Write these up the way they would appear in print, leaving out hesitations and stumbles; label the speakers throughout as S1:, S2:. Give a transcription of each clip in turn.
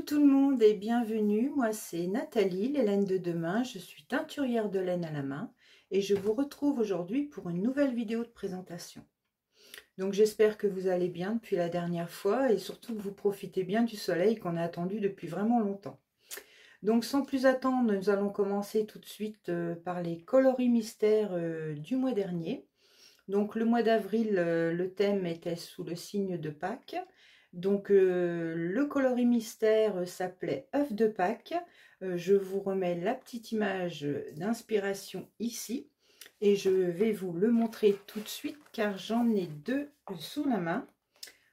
S1: Tout le monde et bienvenue, moi c'est Nathalie, les laines de demain, je suis teinturière de laine à la main et je vous retrouve aujourd'hui pour une nouvelle vidéo de présentation. Donc j'espère que vous allez bien depuis la dernière fois et surtout que vous profitez bien du soleil qu'on a attendu depuis vraiment longtemps. Donc sans plus attendre, nous allons commencer tout de suite par les coloris mystères du mois dernier. Donc le mois d'avril, le thème était sous le signe de Pâques. Donc le coloris mystère s'appelait œuf de Pâques. Je vous remets la petite image d'inspiration ici. Et je vais vous le montrer tout de suite car j'en ai deux sous la main.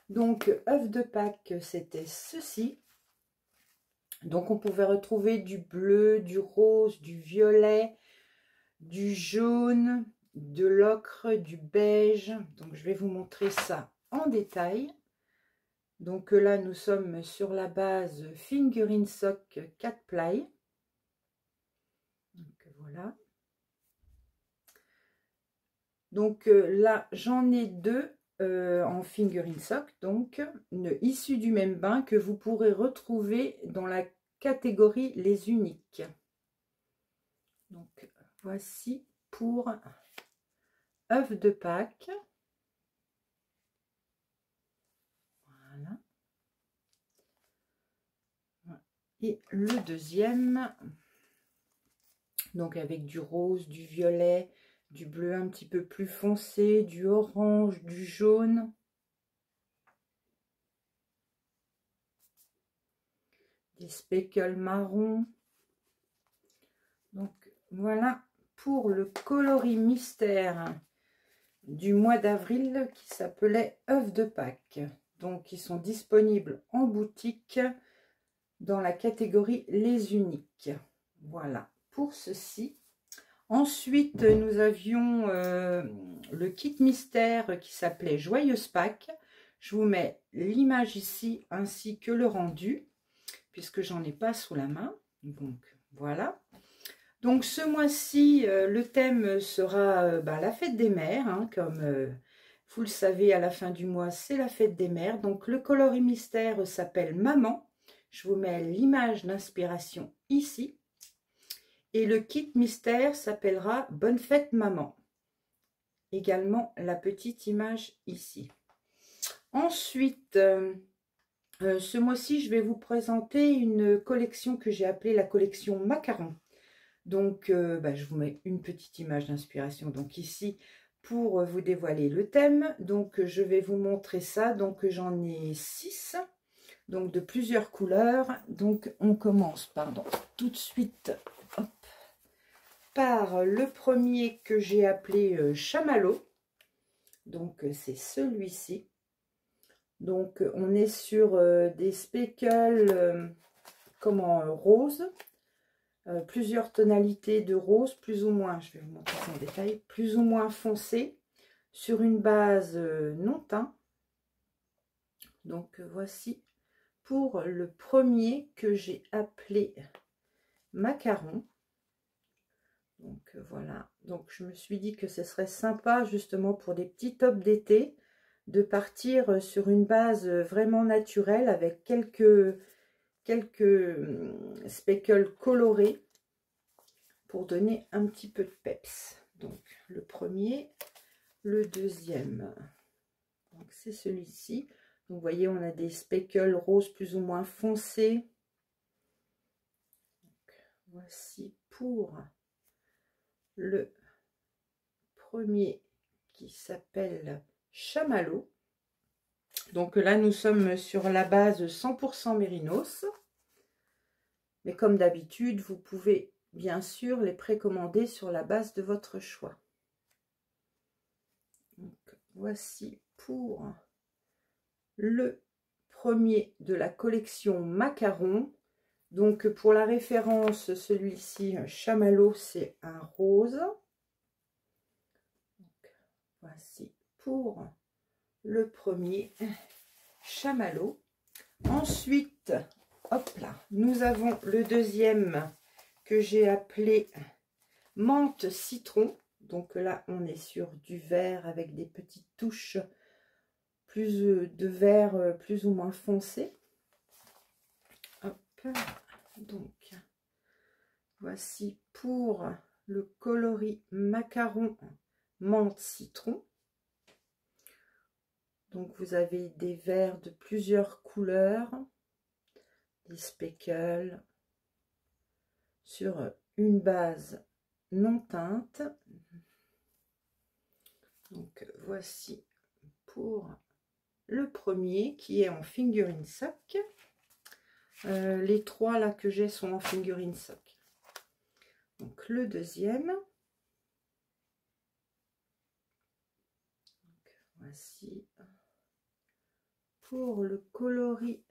S1: Donc œuf de Pâques, c'était ceci. Donc on pouvait retrouver du bleu, du rose, du violet, du jaune, de l'ocre, du beige. Donc je vais vous montrer ça en détail. Donc là nous sommes sur la base Fingering Sock 4 ply. Donc voilà. Donc là j'en ai deux en Fingering Sock, donc issus du même bain que vous pourrez retrouver dans la catégorie les uniques. Donc voici pour œuf de Pâques. Voilà. Et le deuxième, donc avec du rose, du violet, du bleu un petit peu plus foncé, du orange, du jaune. Des speckles marron. Donc voilà pour le coloris mystère du mois d'avril qui s'appelait œuf de Pâques. Donc ils sont disponibles en boutique dans la catégorie les uniques. Voilà pour ceci. Ensuite nous avions le kit mystère qui s'appelait Joyeuse Pâques. Je vous mets l'image ici ainsi que le rendu puisque j'en ai pas sous la main. Donc voilà. Donc ce mois-ci le thème sera la fête des mères, hein, comme vous le savez, à la fin du mois c'est la fête des mères. Donc le coloris mystère s'appelle Maman. Je vous mets l'image d'inspiration ici. Et le kit mystère s'appellera Bonne fête maman. Également la petite image ici. Ensuite, ce mois-ci, je vais vous présenter une collection que j'ai appelée la collection Macaron. Donc, je vous mets une petite image d'inspiration donc ici pour vous dévoiler le thème. Donc, je vais vous montrer ça. Donc, j'en ai 6. Donc de plusieurs couleurs. Donc on commence tout de suite par le premier que j'ai appelé chamallow. Donc c'est celui-ci. Donc on est sur des speckles rose, plusieurs tonalités de rose, plus ou moins, je vais vous montrer ça en détail, plus ou moins foncé, sur une base non teint. Donc voici pour le premier que j'ai appelé Macaron. Donc voilà, donc je me suis dit que ce serait sympa justement pour des petits tops d'été de partir sur une base vraiment naturelle avec quelques speckles colorés pour donner un petit peu de peps. Donc le premier, le deuxième, donc c'est celui-ci. Vous voyez, on a des speckles roses plus ou moins foncés. Donc, voici pour le premier qui s'appelle Chamallow. Donc là, nous sommes sur la base 100% mérinos. Mais comme d'habitude, vous pouvez bien sûr les précommander sur la base de votre choix. Donc, voici pour le premier de la collection Macaron. Donc pour la référence, celui-ci, Chamallow, c'est un rose. Donc, voici pour le premier Chamallow. Ensuite, hop là, nous avons le deuxième que j'ai appelé menthe citron. Donc là, on est sur du vert avec des petites touches de vert plus ou moins foncé. Hop Donc, voici pour le coloris macaron menthe citron. Donc, vous avez des verres de plusieurs couleurs, des speckles sur une base non teinte. Donc, voici pour le premier qui est en figurine sock. Les trois là que j'ai sont en figurine sock. Donc, le deuxième. Donc, voici pour le coloris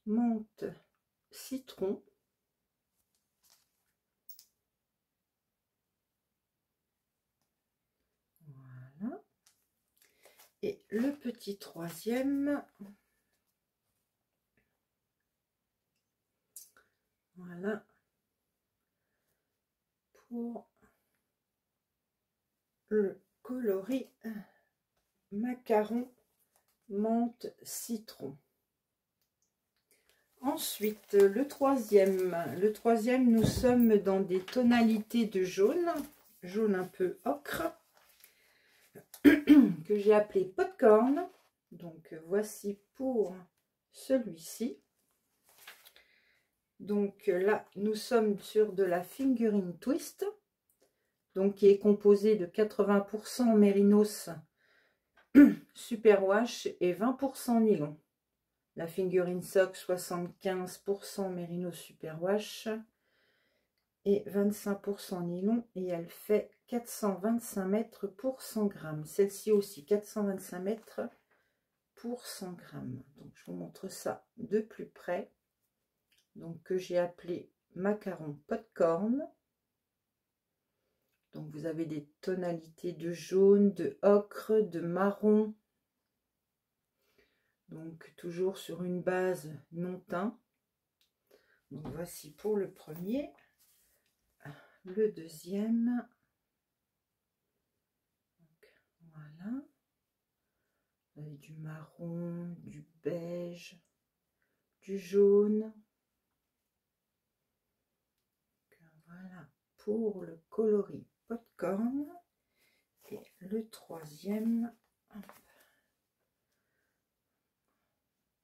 S1: menthe citron. Voilà. Et le petit troisième. Voilà. Pour le coloris macaron menthe citron. Ensuite, le troisième, nous sommes dans des tonalités de jaune, jaune un peu ocre, que j'ai appelé popcorn. Donc, voici pour celui-ci. Donc là, nous sommes sur de la figurine twist, donc qui est composée de 80% mérinos superwash et 20% nylon. La figurine sock 75% mérinos superwash et 25% nylon, et elle fait 425 mètres pour 100 grammes. Celle-ci aussi 425 mètres pour 100 grammes. Donc je vous montre ça de plus près. Donc que j'ai appelé macaron popcorn. Donc vous avez des tonalités de jaune, de ocre, de marron. Donc toujours sur une base non teint. Donc voici pour le premier. Le deuxième. Donc, voilà. Vous avez du marron, du beige, du jaune. Donc, voilà pour le coloris popcorn. Et le troisième.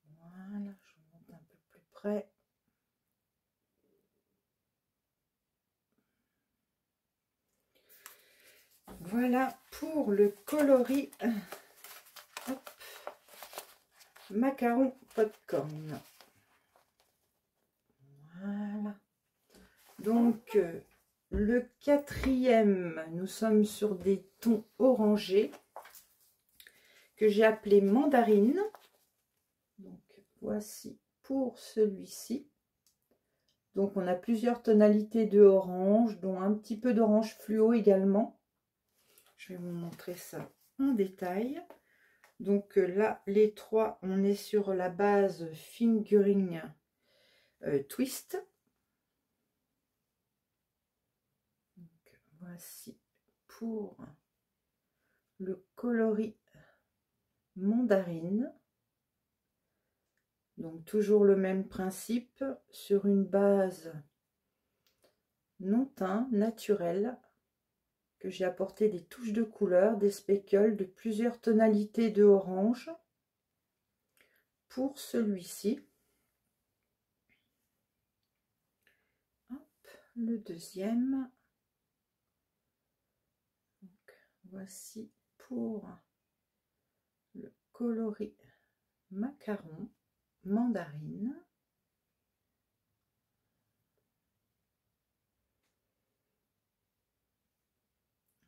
S1: Voilà, je vous montre un peu plus près. Voilà pour le coloris hop, macaron popcorn. Voilà. Donc, le quatrième, nous sommes sur des tons orangés que j'ai appelé mandarine. Donc, voici pour celui-ci. Donc, on a plusieurs tonalités de orange, dont un petit peu d'orange fluo également. Je vais vous montrer ça en détail. Donc là, les trois, on est sur la base fingering twist. Donc, voici pour le coloris mandarine. Donc toujours le même principe sur une base non teint, naturelle, que j'ai apporté des touches de couleur, des speckles de plusieurs tonalités de orange pour celui-ci. Le deuxième. Donc, voici pour le coloris macaron mandarine.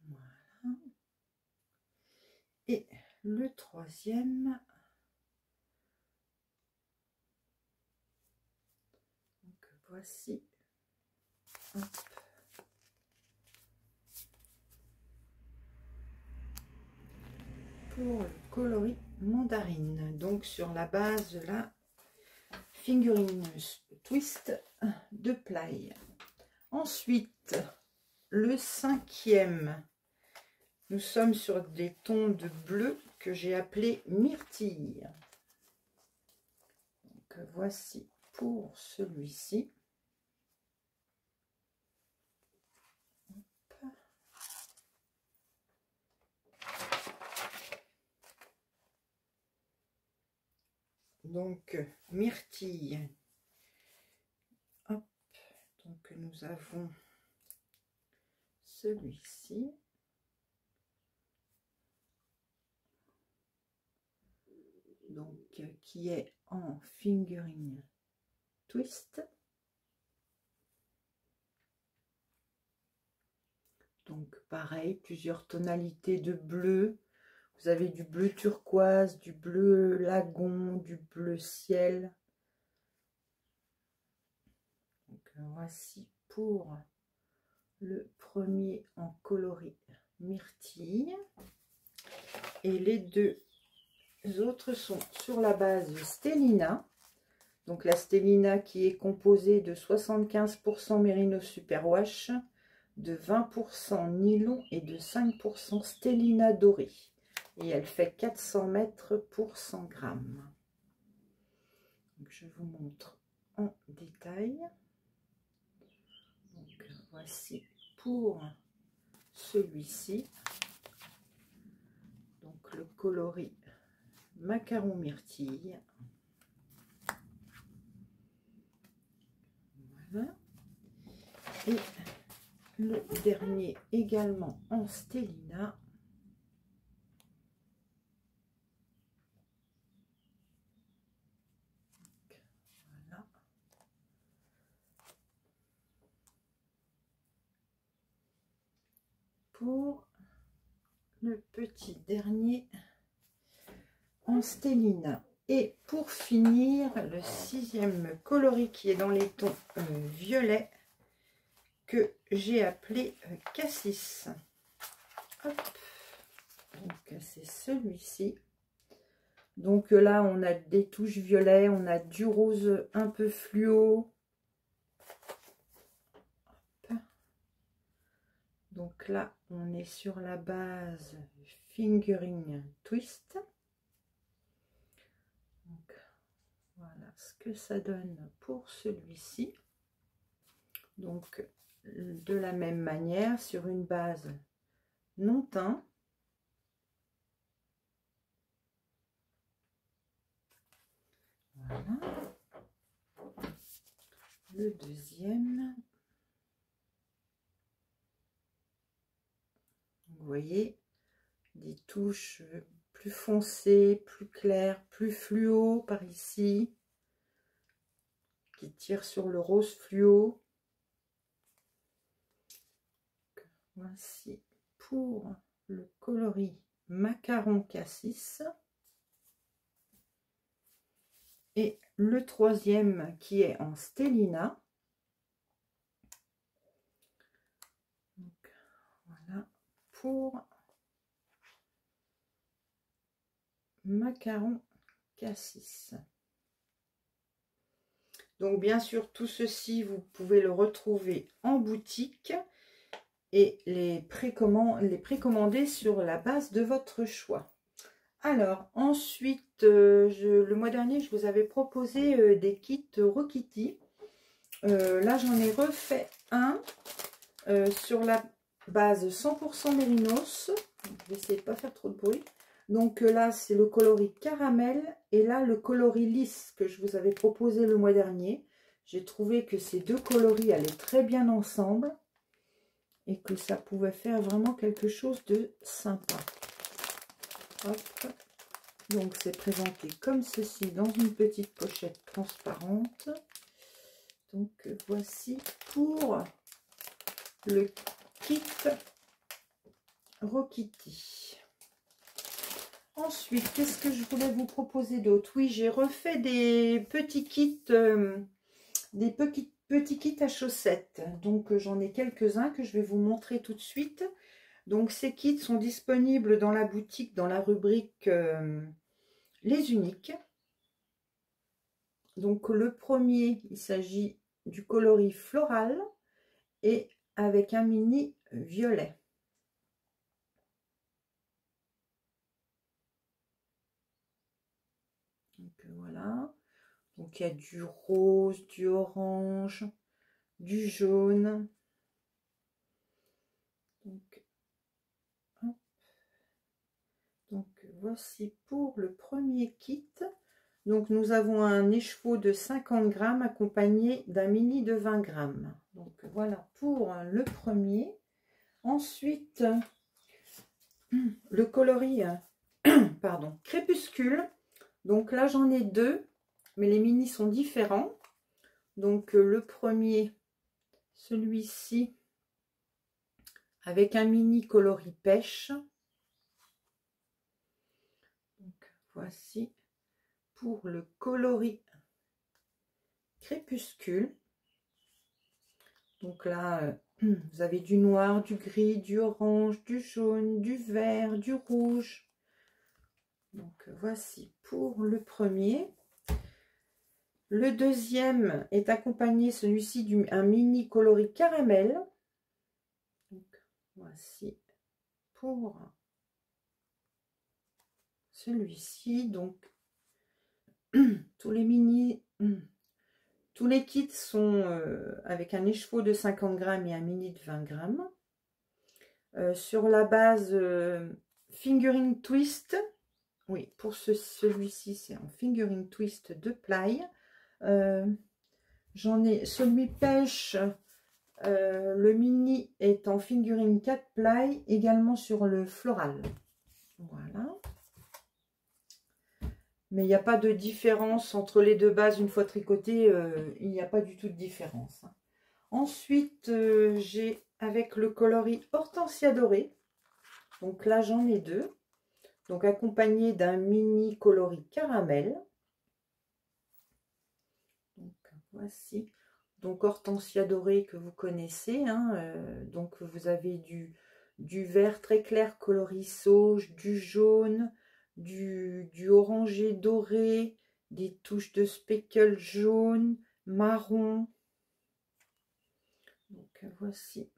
S1: Voilà. Et le troisième. Donc, voici. Hop. Pour le coloris mandarine, donc sur la base de la figurine twist de Ply. Ensuite, le cinquième, nous sommes sur des tons de bleu que j'ai appelé myrtille. Donc voici pour celui-ci. Donc myrtille. Hop. Donc nous avons celui-ci. Donc qui est en fingering twist. Donc pareil, plusieurs tonalités de bleu. Vous avez du bleu turquoise, du bleu lagon, du bleu ciel. Donc voici pour le premier en coloris myrtille. Et les deux autres sont sur la base Stellina. Donc la Stellina qui est composée de 75% Merino Superwash, de 20% nylon et de 5% Stellina doré. Et elle fait 400 mètres pour 100 grammes. Donc je vous montre en détail. Donc voici pour celui-ci. Donc le coloris macaron myrtille. Voilà. Et le dernier également en Stellina. Voilà. Pour le petit dernier en Stellina. Et pour finir, le sixième coloris qui est dans les tons violets, que j'ai appelé Cassis. Hop. Donc c'est celui-ci. Donc là on a des touches violets, on a du rose un peu fluo. Hop. Donc là on est sur la base fingering twist. Donc voilà ce que ça donne pour celui-ci. Donc de la même manière sur une base non teint. Voilà. Le deuxième. Vous voyez, des touches plus foncées, plus claires, plus fluo par ici, qui tirent sur le rose fluo. Voici pour le coloris macaron cassis. Et le troisième qui est en Stellina. Donc, voilà pour macaron cassis. Donc bien sûr tout ceci vous pouvez le retrouver en boutique et les précommander sur la base de votre choix. Alors ensuite le mois dernier je vous avais proposé des kits Rokiti. Là j'en ai refait un sur la base 100% mérinos. Je vais essayer de ne pas faire trop de bruit. Donc là c'est le coloris caramel et là le coloris lisse que je vous avais proposé le mois dernier. J'ai trouvé que ces deux coloris allaient très bien ensemble et que ça pouvait faire vraiment quelque chose de sympa. Hop. Donc c'est présenté comme ceci dans une petite pochette transparente. Donc voici pour le kit Rokiti. Ensuite, qu'est-ce que je voulais vous proposer d'autre? Oui, j'ai refait des petits kits, petits kits à chaussettes. Donc j'en ai quelques-uns que je vais vous montrer tout de suite. Donc ces kits sont disponibles dans la boutique, dans la rubrique les uniques. Donc le premier, il s'agit du coloris floral et avec un mini violet. Donc voilà. Donc il y a du rose, du orange, du jaune. Donc voici pour le premier kit. Donc nous avons un écheveau de 50 grammes accompagné d'un mini de 20 grammes. Donc voilà pour le premier. Ensuite, le coloris pardon, crépuscule. Donc là j'en ai deux, mais les minis sont différents. Donc le premier, celui-ci, avec un mini coloris pêche. Donc voici pour le coloris crépuscule. Donc là, vous avez du noir, du gris, du orange, du jaune, du vert, du rouge. Donc voici pour le premier. Le deuxième est accompagné, celui-ci, d'un mini coloris caramel. Donc voici pour celui-ci. Donc tous les mini... Tous les kits sont avec un écheveau de 50 grammes et un mini de 20 grammes. Sur la base fingering twist. Oui, pour celui-ci, c'est en fingering twist de ply. J'en ai celui pêche. Le mini est en fingering 4 ply, également sur le floral. Voilà. Mais il n'y a pas de différence entre les deux bases. Une fois tricoté, il n'y a pas du tout de différence. Ensuite, j'ai avec le coloris Hortensia doré. Donc là, j'en ai deux. Donc accompagné d'un mini coloris caramel. Donc voici. Donc Hortensia doré que vous connaissez. Hein, donc vous avez du vert très clair coloris sauge, du jaune, du orangé doré, des touches de speckle jaune, marron. Donc voici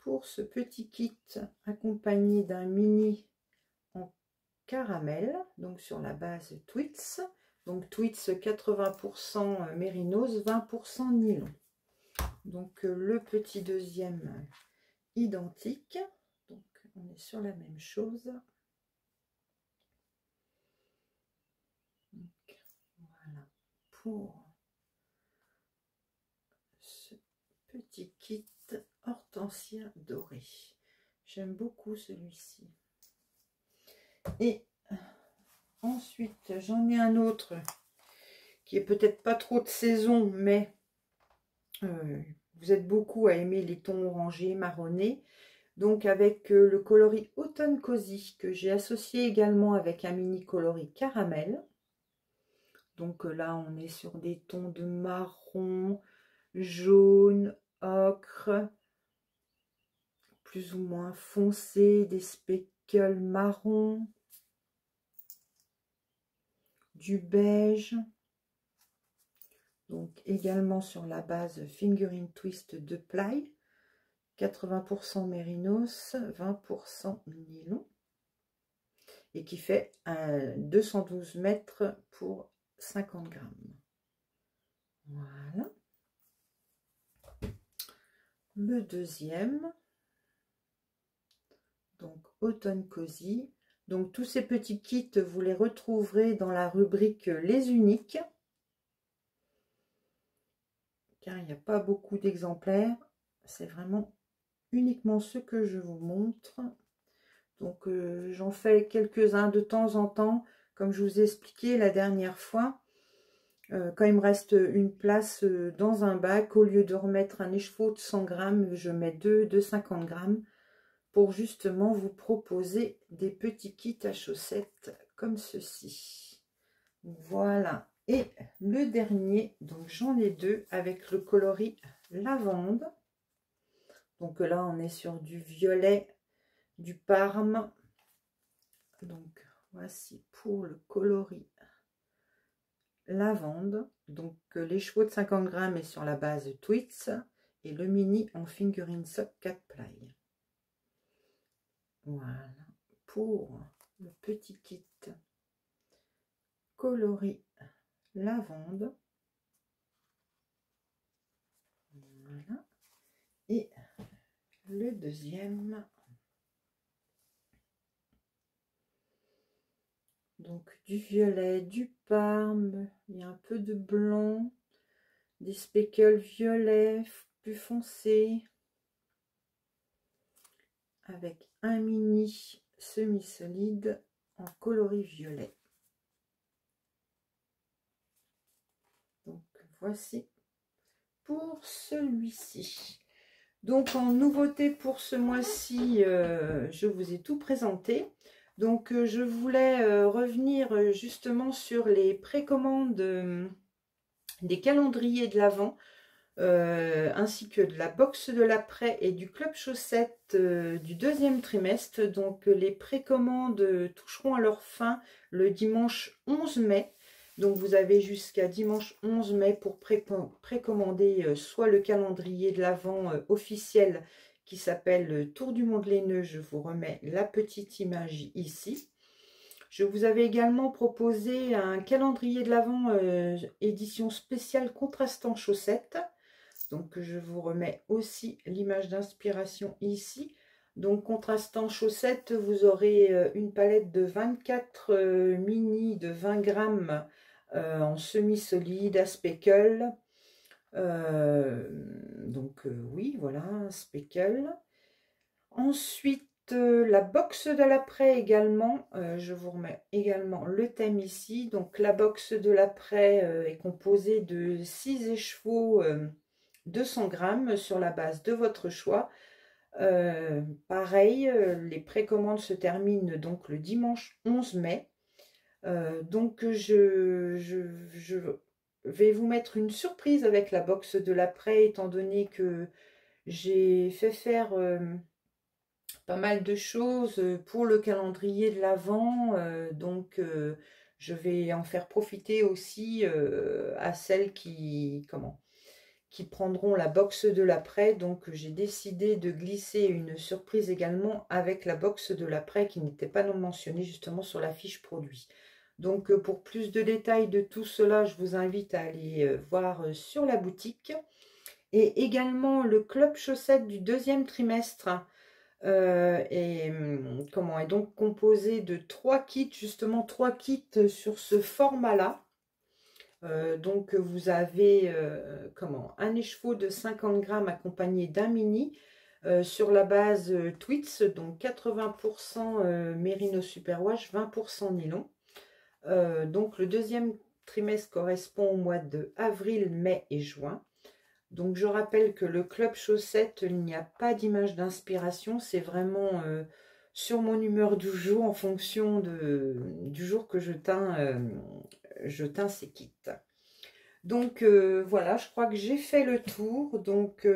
S1: pour ce petit kit accompagné d'un mini en caramel, donc sur la base Twits. Donc Twits 80% mérinos, 20% nylon. Donc le petit deuxième identique. Donc on est sur la même chose. Donc, voilà pour ce petit kit Hortensia doré. J'aime beaucoup celui-ci. Et ensuite j'en ai un autre qui est peut-être pas trop de saison, mais vous êtes beaucoup à aimer les tons orangés, marronnés. Donc avec le coloris Autumn Cozy que j'ai associé également avec un mini coloris caramel. Donc là on est sur des tons de marron, jaune, ocre, plus ou moins foncé, des speckles marron, du beige. Donc également sur la base fingering twist de ply. 80% mérinos, 20% nylon, et qui fait 212 mètres pour 50 grammes. Voilà. Le deuxième, donc Autumn Cozy. Donc tous ces petits kits, vous les retrouverez dans la rubrique Les Uniques, car il n'y a pas beaucoup d'exemplaires. C'est vraiment uniquement ce que je vous montre. Donc j'en fais quelques-uns de temps en temps, comme je vous ai expliqué la dernière fois. Quand il me reste une place dans un bac, au lieu de remettre un écheveau de 100 grammes, je mets deux de 50 grammes pour justement vous proposer des petits kits à chaussettes comme ceci. Voilà. Et le dernier, donc j'en ai deux avec le coloris lavande. Donc là, on est sur du violet, du parme. Donc voici pour le coloris lavande. Donc l'écheveau de 50 grammes est sur la base Twits et le mini en fingering sock 4 ply. Voilà pour le petit kit coloris lavande. Voilà. Et le deuxième. Donc du violet, du parme, il y a un peu de blanc, des speckles violets plus foncés, avec un mini semi-solide en coloris violet. Donc voici pour celui-ci. Donc en nouveauté pour ce mois-ci, je vous ai tout présenté. Donc je voulais revenir justement sur les précommandes des calendriers de l'Avent, ainsi que de la box de l'après et du club chaussettes du deuxième trimestre. Donc les précommandes toucheront à leur fin le dimanche 11 mai. Donc vous avez jusqu'à dimanche 11 mai pour précommander soit le calendrier de l'Avent officiel qui s'appelle Tour du monde laineux. Je vous remets la petite image ici. Je vous avais également proposé un calendrier de l'Avent édition spéciale contrastant chaussettes. Donc je vous remets aussi l'image d'inspiration ici. Donc contrastant chaussettes, vous aurez une palette de 24 mini de 20 grammes en semi-solide à speckle. Oui, voilà, un speckle. Ensuite, la box de l'après également, je vous remets également le thème ici. Donc la box de l'après est composée de 6 écheveaux 200 grammes sur la base de votre choix. Pareil, les précommandes se terminent donc le dimanche 11 mai. Donc je vais vous mettre une surprise avec la box de l'après, étant donné que j'ai fait faire pas mal de choses pour le calendrier de l'Avent, je vais en faire profiter aussi à celles qui prendront la box de l'après. Donc j'ai décidé de glisser une surprise également avec la box de l'après qui n'était pas non mentionnée justement sur la fiche produit. Donc pour plus de détails de tout cela, je vous invite à aller voir sur la boutique. Et également le club chaussettes du deuxième trimestre est donc composé de 3 kits, justement 3 kits sur ce format là. Donc vous avez un écheveau de 50 grammes accompagné d'un mini sur la base Twits, donc 80% Merino Superwash, 20% nylon. Donc le deuxième trimestre correspond au mois de avril, mai et juin. Donc je rappelle que le club chaussettes, il n'y a pas d'image d'inspiration, c'est vraiment sur mon humeur du jour en fonction du jour que je teins ces kits. Donc voilà, je crois que j'ai fait le tour. Donc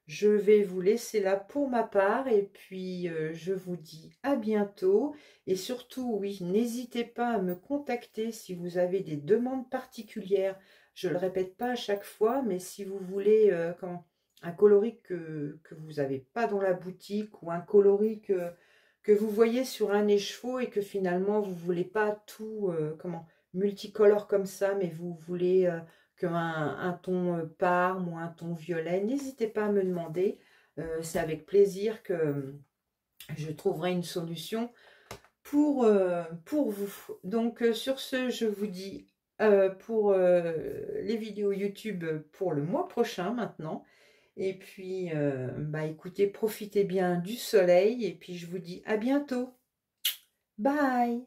S1: je vais vous laisser là pour ma part et puis je vous dis à bientôt. Et surtout, oui, n'hésitez pas à me contacter si vous avez des demandes particulières. Je ne le répète pas à chaque fois, mais si vous voulez un coloris que vous n'avez pas dans la boutique ou un coloris que vous voyez sur un écheveau et que finalement vous ne voulez pas tout multicolore comme ça, mais vous voulez un ton parme ou un ton violet, n'hésitez pas à me demander. C'est avec plaisir que je trouverai une solution pour vous. Donc sur ce, je vous dis pour les vidéos YouTube pour le mois prochain maintenant. Et puis, écoutez, profitez bien du soleil. Et puis, je vous dis à bientôt. Bye!